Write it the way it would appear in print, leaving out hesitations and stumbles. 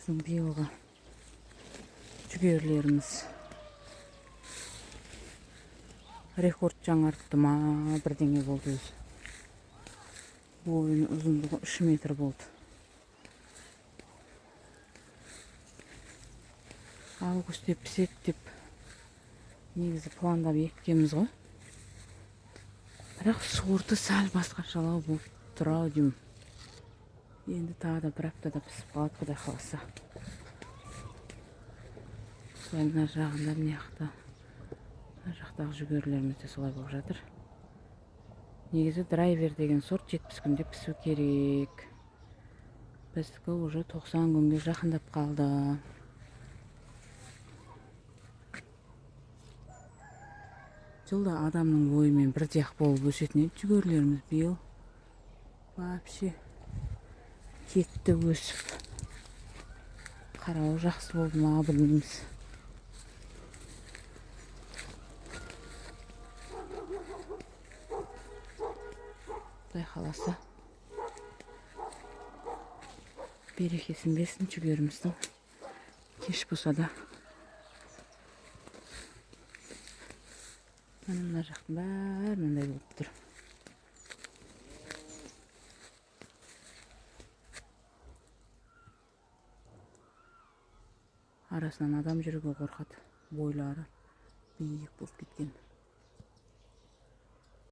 Bizim biyoga жүгерлерimiz rekord жаңартты ма, бірдеңе болды өзі. Бойының ұзындығы 3 метр болды. Августте піседі деп негізі пландап еккенбіз ғой. Бірақ сорты сәл басқашалау болып тұр-ау деймін. Енді тағы да бір аптада пісіп қалады, Құдай қаласа. Солай мына жағында мына жақтағы жүгерлеріміз де солай болып жатыр. Негізі драйвер деген сорт 70 күнде пісу керек. Біздікі уже 90 күнге жақындап қалды. Жылда адамның бойымен бірдей-ақ болып өсетін еді жүгерлеріміз, биыл вообще кетті өсіп. Қарауы жақсы болды ма, білмейміз. Құдай қаласа берекесін берсін жүгеріміздің. Кеш болса да. Мына жақтың бәрі мындай болып тұр. Арасынан адам жүруге қорқады. Бойлары биік болып кеткен.